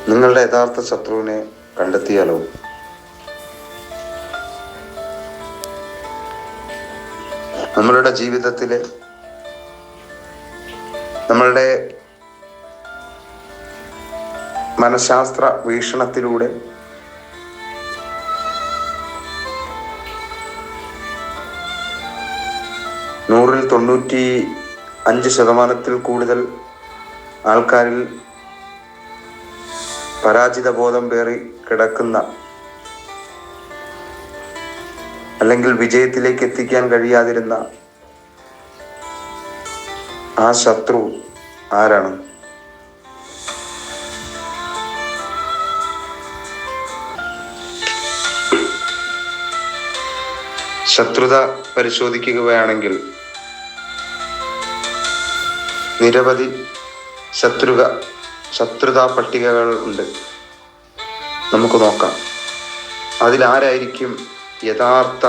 നിങ്ങളുടെ യഥാർത്ഥ ശത്രുവിനെ കണ്ടെത്തിയാലോ? നമ്മളുടെ ജീവിതത്തിലെ നമ്മളുടെ മനഃശാസ്ത്ര വീക്ഷണത്തിലൂടെ നൂറിൽ 95% കൂടുതൽ ആൾക്കാരിൽ പരാജിത ബോധം പേറി കിടക്കുന്ന, അല്ലെങ്കിൽ വിജയത്തിലേക്ക് എത്തിക്കാൻ കഴിയാതിരുന്ന ആ ശത്രു ആരാണ്? ശത്രുത പരിശോധിക്കുകയാണെങ്കിൽ നിരവധി ശത്രുതാ പട്ടികകൾ ഉണ്ട്. നമുക്ക് നോക്കാം, അതിലാരായിരിക്കും യഥാർത്ഥ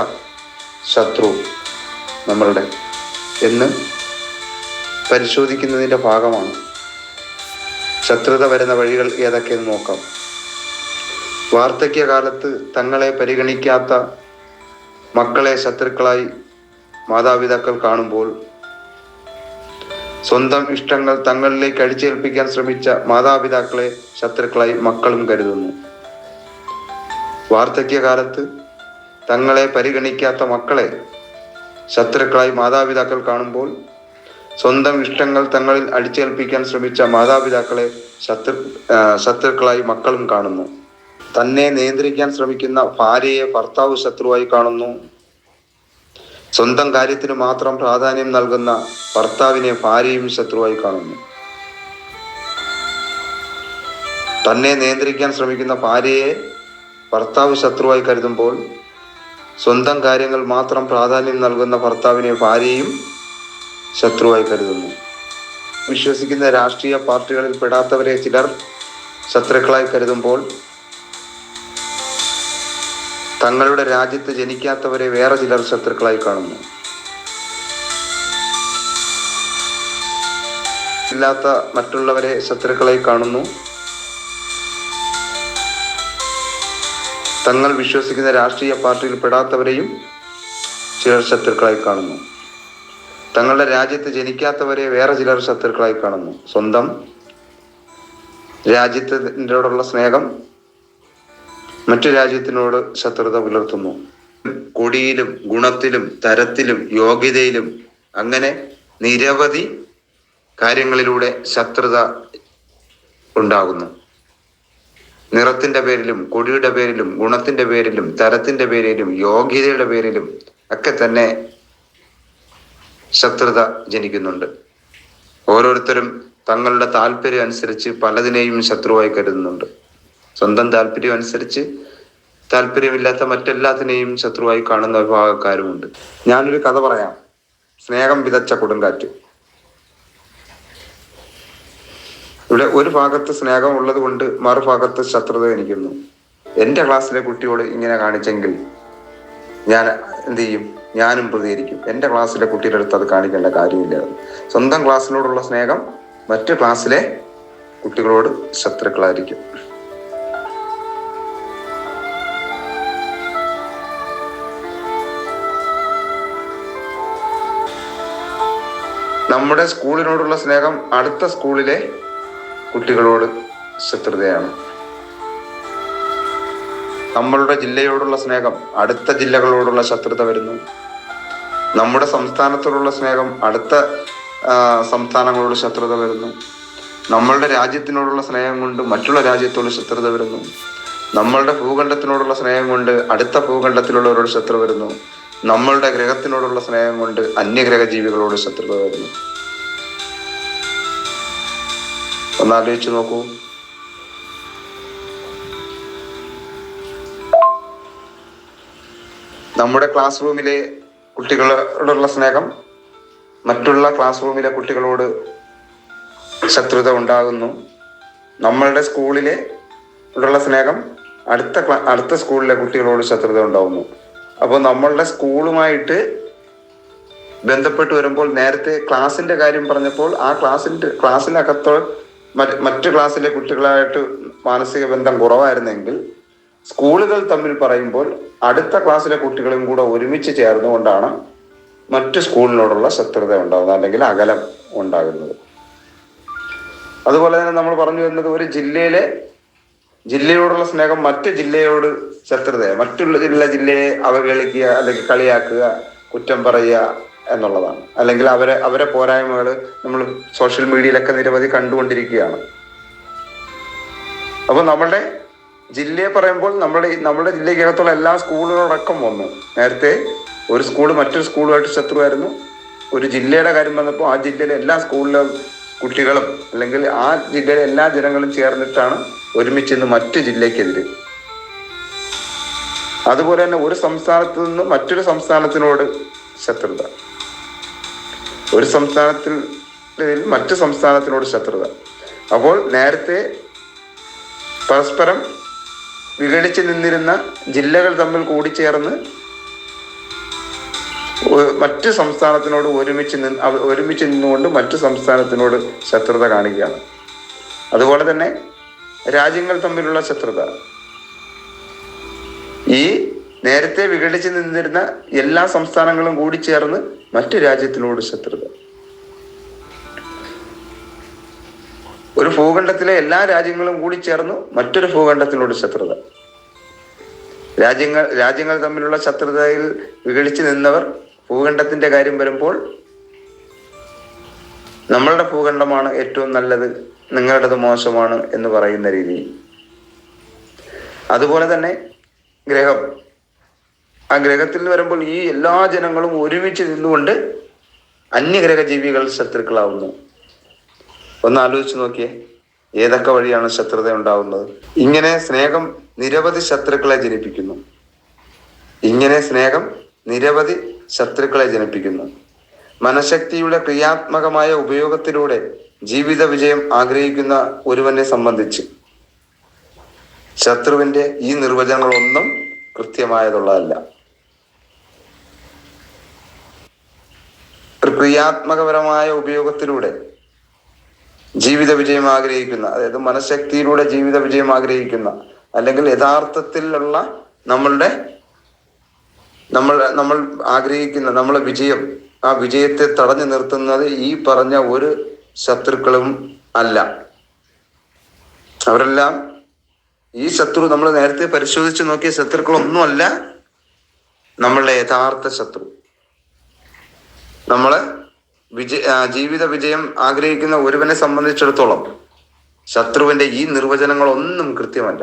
ശത്രു നമ്മളുടെ എന്ന് പരിശോധിക്കുന്നതിൻ്റെ ഭാഗമാണ് ശത്രുത വരുന്ന വഴികൾ ഏതൊക്കെയെന്ന് നോക്കാം. വാർദ്ധക്യകാലത്ത് തങ്ങളെ പരിഗണിക്കാത്ത മക്കളെ ശത്രുക്കളായി മാതാപിതാക്കൾ കാണുമ്പോൾ, സ്വന്തം ഇഷ്ടങ്ങൾ തങ്ങളിലേക്ക് അടിച്ചേൽപ്പിക്കാൻ ശ്രമിച്ച മാതാപിതാക്കളെ ശത്രുക്കളായി മക്കളും കരുതുന്നു. വാർദ്ധക്യകാലത്ത് തങ്ങളെ പരിഗണിക്കാത്ത മക്കളെ ശത്രുക്കളായി മാതാപിതാക്കൾ കാണുമ്പോൾ, സ്വന്തം ഇഷ്ടങ്ങൾ തങ്ങളിൽ അടിച്ചേൽപ്പിക്കാൻ ശ്രമിച്ച മാതാപിതാക്കളെ ശത്രുക്കളായി മക്കളും കാണുന്നു. തന്നെ നിയന്ത്രിക്കാൻ ശ്രമിക്കുന്ന ഭാര്യയെ ഭർത്താവ് ശത്രുവായി കാണുന്നു. സ്വന്തം കാര്യത്തിന് മാത്രം പ്രാധാന്യം നൽകുന്ന ഭർത്താവിനെ ഭാര്യയും ശത്രുവായി കാണുന്നു. തന്നെ നിയന്ത്രിക്കാൻ ശ്രമിക്കുന്ന ഭാര്യയെ ഭർത്താവ് ശത്രുവായി കരുതുമ്പോൾ, സ്വന്തം കാര്യങ്ങൾ മാത്രം പ്രാധാന്യം നൽകുന്ന ഭർത്താവിനെ ഭാര്യയും ശത്രുവായി കരുതുന്നു. വിശ്വസിക്കുന്ന രാഷ്ട്രീയ പാർട്ടികളിൽ പെടാത്തവരെ ചിലർ ശത്രുക്കളായി കരുതുമ്പോൾ, തങ്ങളുടെ രാജ്യത്ത് ജനിക്കാത്തവരെ വേറെ ചിലർ ശത്രുക്കളായി കാണുന്നു. ഇല്ലാത്ത മറ്റുള്ളവരെ ശത്രുക്കളായി കാണുന്നു. തങ്ങൾ വിശ്വസിക്കുന്ന രാഷ്ട്രീയ പാർട്ടിയിൽ പെടാത്തവരെയും ചിലർ ശത്രുക്കളായി കാണുന്നു. തങ്ങളുടെ രാജ്യത്ത് ജനിക്കാത്തവരെ വേറെ ചിലർ ശത്രുക്കളായി കാണുന്നു. സ്വന്തം രാജ്യത്തിനോടുള്ള സ്നേഹം മറ്റു രാജ്യത്തിനോട് ശത്രുത പുലർത്തുന്നു. കൊടിയിലും ഗുണത്തിലും തരത്തിലും യോഗ്യതയിലും അങ്ങനെ നിരവധി കാര്യങ്ങളിലൂടെ ശത്രുത ഉണ്ടാകുന്നു. നിറത്തിന്റെ പേരിലും കൊടിയുടെ പേരിലും ഗുണത്തിന്റെ പേരിലും തരത്തിന്റെ പേരിലും യോഗ്യതയുടെ പേരിലും ഒക്കെ തന്നെ ശത്രുത ജനിക്കുന്നുണ്ട്. ഓരോരുത്തരും തങ്ങളുടെ താല്പര്യം അനുസരിച്ച് പലതിനെയും ശത്രുവായി കരുതുന്നുണ്ട്. സ്വന്തം താല്പര്യം അനുസരിച്ച് താല്പര്യമില്ലാത്ത മറ്റെല്ലാത്തിനെയും ശത്രുവായി കാണുന്ന വിഭാഗക്കാരുമുണ്ട്. ഞാനൊരു കഥ പറയാം. സ്നേഹം വിതച്ച കൊടുങ്കാറ്റ്. ഇവിടെ ഒരു ഭാഗത്ത് സ്നേഹം ഉള്ളത് കൊണ്ട് മറുഭാഗത്ത് ശത്രുത ജനിക്കുന്നു. എൻ്റെ ക്ലാസ്സിലെ കുട്ടിയോട് ഇങ്ങനെ കാണിച്ചെങ്കിൽ ഞാൻ എന്ത് ചെയ്യും? ഞാനും പ്രതികരിക്കും. എൻ്റെ ക്ലാസ്സിലെ കുട്ടിയുടെ അടുത്ത് അത് കാണിക്കേണ്ട കാര്യമില്ലായിരുന്നു. സ്വന്തം ക്ലാസ്സിനോടുള്ള സ്നേഹം മറ്റു ക്ലാസ്സിലെ കുട്ടികളോട് ശത്രുക്കളായിരിക്കും. നമ്മുടെ സ്കൂളിനോടുള്ള സ്നേഹം അടുത്ത സ്കൂളിലെ കുട്ടികളോട് ശത്രുതയാണ്. നമ്മളുടെ ജില്ലയോടുള്ള സ്നേഹം അടുത്ത ജില്ലകളോടുള്ള ശത്രുത വരുന്നു. നമ്മുടെ സംസ്ഥാനത്തോടുള്ള സ്നേഹം അടുത്ത സംസ്ഥാനങ്ങളോട് ശത്രുത വരുന്നു. നമ്മളുടെ രാജ്യത്തിനോടുള്ള സ്നേഹം കൊണ്ട് മറ്റുള്ള രാജ്യത്തോട് ശത്രുത വരുന്നു. നമ്മളുടെ ഭൂഖണ്ഡത്തിനോടുള്ള സ്നേഹം കൊണ്ട് അടുത്ത ഭൂഖണ്ഡത്തിലുള്ളവരോട് ശത്രു വരുന്നു. നമ്മളുടെ ഗ്രഹത്തിനോടുള്ള സ്നേഹം കൊണ്ട് അന്യഗ്രഹ ജീവികളോട് ശത്രുത വരുന്നു. ഒന്നാലോചിച്ച് നോക്കൂ. നമ്മുടെ ക്ലാസ് റൂമിലെ കുട്ടികളോടുള്ള സ്നേഹം മറ്റുള്ള ക്ലാസ് റൂമിലെ കുട്ടികളോട് ശത്രുത ഉണ്ടാകുന്നു. നമ്മളുടെ സ്കൂളിലെ ഉള്ള സ്നേഹം അടുത്ത സ്കൂളിലെ കുട്ടികളോട് ശത്രുത ഉണ്ടാകുന്നു. അപ്പോൾ നമ്മളുടെ സ്കൂളുമായിട്ട് ബന്ധപ്പെട്ട് വരുമ്പോൾ, നേരത്തെ ക്ലാസിന്റെ കാര്യം പറഞ്ഞപ്പോൾ ആ ക്ലാസ്സിനകത്ത് മറ്റു ക്ലാസ്സിലെ കുട്ടികളായിട്ട് മാനസിക ബന്ധം കുറവായിരുന്നെങ്കിൽ സ്കൂളുകൾ തമ്മിൽ പറയുമ്പോൾ അടുത്ത ക്ലാസ്സിലെ കുട്ടികളും കൂടെ ഒരുമിച്ച് ചേർന്നുകൊണ്ടാണ് മറ്റു സ്കൂളിനോടുള്ള ശത്രുത ഉണ്ടാകുന്നത്, അല്ലെങ്കിൽ അകലം ഉണ്ടാകുന്നത്. അതുപോലെ തന്നെ നമ്മൾ പറഞ്ഞു വരുന്നത്, ഒരു ജില്ലയോടുള്ള സ്നേഹം മറ്റു ജില്ലയോട് ശത്രുതയാണ്. മറ്റുള്ള ജില്ലയെ അവഹേളിക്കുക, അല്ലെങ്കിൽ കളിയാക്കുക, കുറ്റം പറയുക എന്നുള്ളതാണ്. അല്ലെങ്കിൽ അവരെ പോരായ്മകൾ നമ്മൾ സോഷ്യൽ മീഡിയയിലൊക്കെ നിരവധി കണ്ടുകൊണ്ടിരിക്കുകയാണ്. അപ്പൊ നമ്മളുടെ ജില്ലയെ പറയുമ്പോൾ നമ്മുടെ ജില്ലയ്ക്കകത്തുള്ള എല്ലാ സ്കൂളുകളടക്കം വന്നു. നേരത്തെ ഒരു സ്കൂൾ മറ്റൊരു സ്കൂളുമായിട്ട് ശത്രുവായിരുന്നു. ഒരു ജില്ലയുടെ കാര്യം വന്നപ്പോൾ ആ ജില്ലയിലെ എല്ലാ സ്കൂളിലെ കുട്ടികളും അല്ലെങ്കിൽ ആ ജില്ലയിലെ എല്ലാ ജനങ്ങളും ചേർന്നിട്ടാണ് ഒരുമിച്ച് ഇന്ന് മറ്റു ജില്ലയ്ക്കെതിരെ. അതുപോലെ തന്നെ ഒരു സംസ്ഥാനത്ത് നിന്ന് മറ്റൊരു സംസ്ഥാനത്തിനോട് ശത്രുത, ഒരു സംസ്ഥാനത്തിൽ മറ്റു സംസ്ഥാനത്തിനോട് ശത്രുത. അപ്പോൾ നേരത്തെ പരസ്പരം വിഘടിച്ച് നിന്നിരുന്ന ജില്ലകൾ തമ്മിൽ കൂടിച്ചേർന്ന് മറ്റു സംസ്ഥാനത്തിനോട് ഒരുമിച്ച് നിന്നുകൊണ്ട് മറ്റു സംസ്ഥാനത്തിനോട് ശത്രുത കാണിക്കുകയാണ്. അതുപോലെ തന്നെ രാജ്യങ്ങൾ തമ്മിലുള്ള ശത്രുത, ഈ നേരത്തെ വിഘടിച്ച് നിന്നിരുന്ന എല്ലാ സംസ്ഥാനങ്ങളും കൂടി ചേർന്ന് മറ്റു രാജ്യത്തിനോട് ശത്രുത. ഒരു ഭൂഖണ്ഡത്തിലെ എല്ലാ രാജ്യങ്ങളും കൂടി ചേർന്ന് മറ്റൊരു ഭൂഖണ്ഡത്തിനോട് ശത്രുത. രാജ്യങ്ങൾ തമ്മിലുള്ള ശത്രുതയിൽ വിഘടിച്ച് നിന്നവർ ഭൂഖണ്ഡത്തിന്റെ കാര്യം വരുമ്പോൾ നമ്മളുടെ ഭൂഖണ്ഡമാണ് ഏറ്റവും നല്ലത്, നിങ്ങളുടേത് മോശമാണ് എന്ന് പറയുന്ന രീതി. അതുപോലെ തന്നെ ഗ്രഹം, ആ ഗ്രഹത്തിൽ വരുമ്പോൾ ഈ എല്ലാ ജനങ്ങളും ഒരുമിച്ച് നിന്നുകൊണ്ട് അന്യഗ്രഹ ജീവികൾ ശത്രുക്കളാവുന്നു. ഒന്ന് ആലോചിച്ച് നോക്കിയേ, ഏതൊക്കെ വഴിയാണ് ശത്രുത ഉണ്ടാവുന്നത്. ഇങ്ങനെ സ്നേഹം നിരവധി ശത്രുക്കളെ ജനിപ്പിക്കുന്നു. മനഃശക്തിയുടെ ക്രിയാത്മകമായ ഉപയോഗത്തിലൂടെ ജീവിത വിജയം ആഗ്രഹിക്കുന്ന ഒരുവനെ സംബന്ധിച്ച് ശത്രുവിന്റെ ഈ നിർവചനങ്ങളൊന്നും കൃത്യമായതുള്ളതല്ല. ഒരു ക്രിയാത്മകപരമായ ഉപയോഗത്തിലൂടെ ജീവിത വിജയം ആഗ്രഹിക്കുന്ന, അതായത് മനഃശക്തിയിലൂടെ ജീവിത വിജയം ആഗ്രഹിക്കുന്ന, അല്ലെങ്കിൽ യഥാർത്ഥത്തിലുള്ള നമ്മൾ ആഗ്രഹിക്കുന്ന നമ്മളെ വിജയം, ആ വിജയത്തെ തടഞ്ഞു നിർത്തുന്നത് ഈ പറഞ്ഞ ഒരു ശത്രുക്കളും അല്ല. അവരെല്ലാം ഈ ശത്രു നമ്മൾ നേരത്തെ പരിശോധിച്ച് നോക്കിയ ശത്രുക്കളൊന്നുമല്ല നമ്മളുടെ യഥാർത്ഥ ശത്രു. നമ്മള് ജീവിത വിജയം ആഗ്രഹിക്കുന്ന ഒരുവനെ സംബന്ധിച്ചിടത്തോളം ശത്രുവിന്റെ ഈ നിർവചനങ്ങളൊന്നും കൃത്യമല്ല.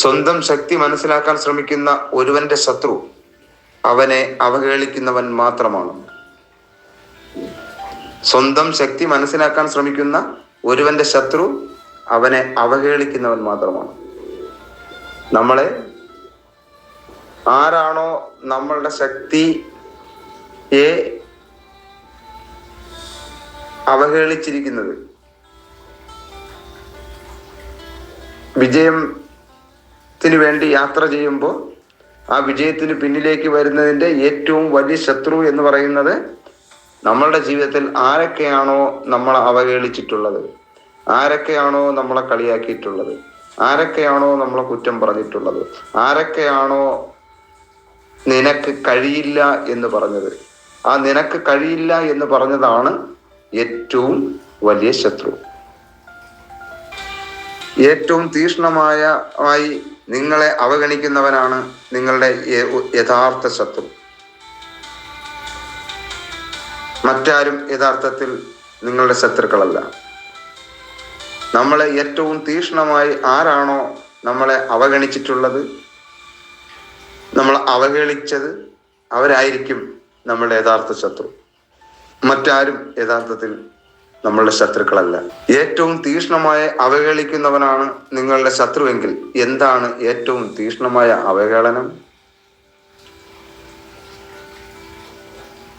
സ്വന്തം ശക്തി മനസ്സിലാക്കാൻ ശ്രമിക്കുന്ന ഒരുവന്റെ ശത്രു അവനെ അവഹേളിക്കുന്നവൻ മാത്രമാണ്. സ്വന്തം ശക്തി മനസ്സിലാക്കാൻ ശ്രമിക്കുന്ന ഒരുവന്റെ ശത്രു അവനെ അവഹേളിക്കുന്നവൻ മാത്രമാണ്. നമ്മളെ ആരാണോ നമ്മളുടെ ശക്തിയെ അവഹേളിച്ചിരിക്കുന്നത്, വിജയത്തിന് വേണ്ടി യാത്ര ചെയ്യുമ്പോൾ ആ വിജയത്തിന് പിന്നിലേക്ക് വരുന്നതിന്റെ ഏറ്റവും വലിയ ശത്രു എന്ന് പറയുന്നത് നമ്മളുടെ ജീവിതത്തിൽ ആരൊക്കെയാണോ നമ്മളെ അവഹേളിച്ചിട്ടുള്ളത്, ആരൊക്കെയാണോ നമ്മളെ കളിയാക്കിയിട്ടുള്ളത്, ആരൊക്കെയാണോ നമ്മളെ കുറ്റം പറഞ്ഞിട്ടുള്ളത്, ആരൊക്കെയാണോ നിനക്ക് കഴിയില്ല എന്ന് പറഞ്ഞത്, ആ നിനക്ക് കഴിയില്ല എന്ന് പറഞ്ഞതാണ് ഏറ്റവും വലിയ ശത്രു. ഏറ്റവും തീക്ഷ്ണമായി നിങ്ങളെ അവഗണിക്കുന്നവനാണ് നിങ്ങളുടെ യഥാർത്ഥ ശത്രു. മറ്റാരും യഥാർത്ഥത്തിൽ നിങ്ങളുടെ ശത്രുക്കളല്ല. നമ്മളെ ഏറ്റവും തീക്ഷ്ണമായി ആരാണോ നമ്മളെ അവഗണിച്ചിട്ടുള്ളത്, നമ്മളെ അവഹേളിച്ചത്, അവരായിരിക്കും നമ്മളുടെ യഥാർത്ഥ ശത്രു. മറ്റാരും യഥാർത്ഥത്തിൽ നമ്മളുടെ ശത്രുക്കളല്ല. ഏറ്റവും തീക്ഷ്ണമായി അവഹേളിക്കുന്നവനാണ് നിങ്ങളുടെ ശത്രുവെങ്കിൽ എന്താണ് ഏറ്റവും തീക്ഷ്ണമായ അവഹേളനം?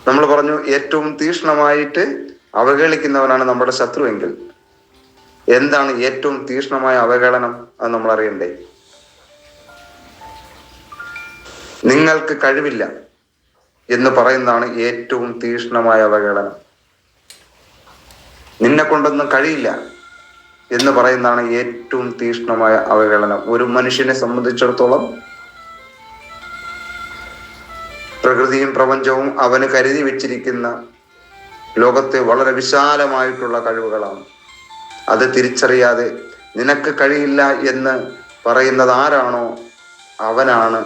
നമ്മൾ പറഞ്ഞു ഏറ്റവും തീക്ഷ്ണമായിട്ട് അവഹേളിക്കുന്നവനാണ് നമ്മുടെ ശത്രുവെങ്കിൽ എന്താണ് ഏറ്റവും തീക്ഷ്ണമായ അവഹേളനം? അത് നമ്മൾ അറിയണ്ടേ. നിങ്ങൾക്ക് കഴിവില്ല എന്ന് പറയുന്നതാണ് ഏറ്റവും തീക്ഷ്ണമായ അവഹേളനം. നിന്നെ കൊണ്ടൊന്നും കഴിയില്ല എന്ന് പറയുന്നതാണ് ഏറ്റവും തീക്ഷ്ണമായ അവഹേളനം. ഒരു മനുഷ്യനെ സംബന്ധിച്ചിടത്തോളം പ്രകൃതിയും പ്രപഞ്ചവും അവന് കരുതി വെച്ചിരിക്കുന്ന ലോകത്തെ വളരെ വിശാലമായിട്ടുള്ള കഴിവുകളാണ്. അത് തിരിച്ചറിയാതെ നിനക്ക് കഴിയില്ല എന്ന് പറയുന്നത് ആരാണോ അവനാണ്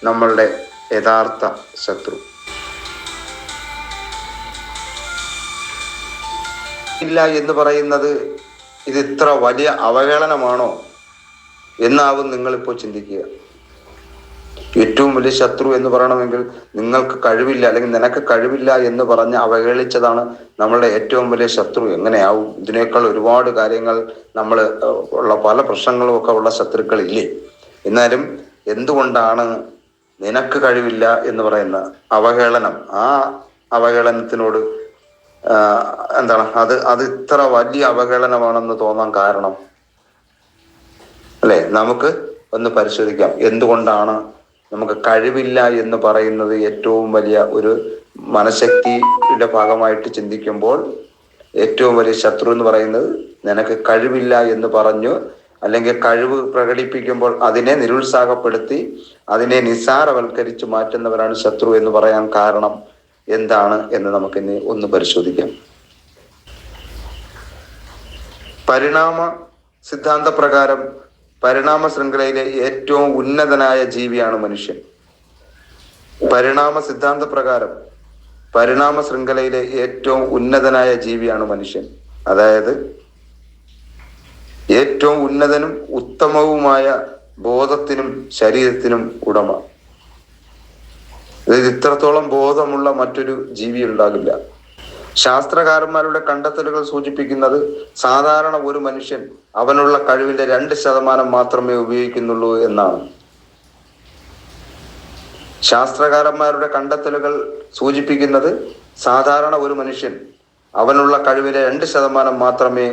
നമ്മളുടെ യഥാർത്ഥ ശത്രു. ഇല്ല എന്ന് പറയുന്നത് ഇത് ഇത്ര വലിയ അവഹേളനമാണോ എന്നാവും നിങ്ങളിപ്പോൾ ചിന്തിക്കുക. ഏറ്റവും വലിയ ശത്രു എന്ന് പറയണമെങ്കിൽ നിങ്ങൾക്ക് കഴിവില്ല അല്ലെങ്കിൽ നിനക്ക് കഴിവില്ല എന്ന് പറഞ്ഞ് അവഹേളിച്ചതാണ് നമ്മളുടെ ഏറ്റവും വലിയ ശത്രു. എങ്ങനെയാവും? ഇതിനേക്കാൾ ഒരുപാട് കാര്യങ്ങൾ നമ്മൾ ഉള്ള പല പ്രശ്നങ്ങളും ഒക്കെ ഉള്ള ശത്രുക്കളില്ലേ? എന്നാലും എന്തുകൊണ്ടാണ് നിനക്ക് കഴിവില്ല എന്ന് പറയുന്ന അവഹേളനം, ആ അവഹേളനത്തിനോട് എന്താണ് അത് ഇത്ര വലിയ അവഹേളനമാണെന്ന് തോന്നാൻ കാരണം? അല്ലെ, നമുക്ക് ഒന്ന് പരിശോധിക്കാം. എന്തുകൊണ്ടാണ് നമുക്ക് കഴിവില്ല എന്ന് പറയുന്നത് ഏറ്റവും വലിയ ഒരു മനഃശക്തിയുടെ ഭാഗമായിട്ട് ചിന്തിക്കുമ്പോൾ ഏറ്റവും വലിയ ശത്രു എന്ന് പറയുന്നത് നിനക്ക് കഴിവില്ല എന്ന് പറഞ്ഞു അല്ലെങ്കിൽ കഴിവ് പ്രകടിപ്പിക്കുമ്പോൾ അതിനെ നിരുത്സാഹപ്പെടുത്തി അതിനെ നിസ്സാരവൽക്കരിച്ച് മാറ്റുന്നവരാണ് ശത്രു എന്ന് പറയാൻ കാരണം എന്താണ് എന്ന് നമുക്കിനി ഒന്ന് പരിശോധിക്കാം. പരിണാമ സിദ്ധാന്ത പ്രകാരം പരിണാമ ശൃംഖലയിലെ ഏറ്റവും ഉന്നതനായ ജീവിയാണ് മനുഷ്യൻ. പരിണാമ സിദ്ധാന്ത പ്രകാരം പരിണാമ ശൃംഖലയിലെ ഏറ്റവും ഉന്നതനായ ജീവിയാണ് മനുഷ്യൻ. അതായത് ഏറ്റവും ഉന്നതനും ഉത്തമവുമായ ബോധത്തിനും ശരീരത്തിനും ഉടമ. ഇത്രത്തോളം ബോധമുള്ള മറ്റൊരു ജീവി ഉണ്ടാകില്ല. ശാസ്ത്രകാരന്മാരുടെ കണ്ടെത്തലുകൾ സൂചിപ്പിക്കുന്നത് സാധാരണ ഒരു മനുഷ്യൻ അവനുള്ള കഴിവിന്റെ 2% മാത്രമേ ഉപയോഗിക്കുന്നുള്ളൂ എന്നാണ്. ശാസ്ത്രകാരന്മാരുടെ കണ്ടെത്തലുകൾ സൂചിപ്പിക്കുന്നത് സാധാരണ ഒരു മനുഷ്യൻ അവനുള്ള കഴിവിന്റെ 2% മാത്രമേ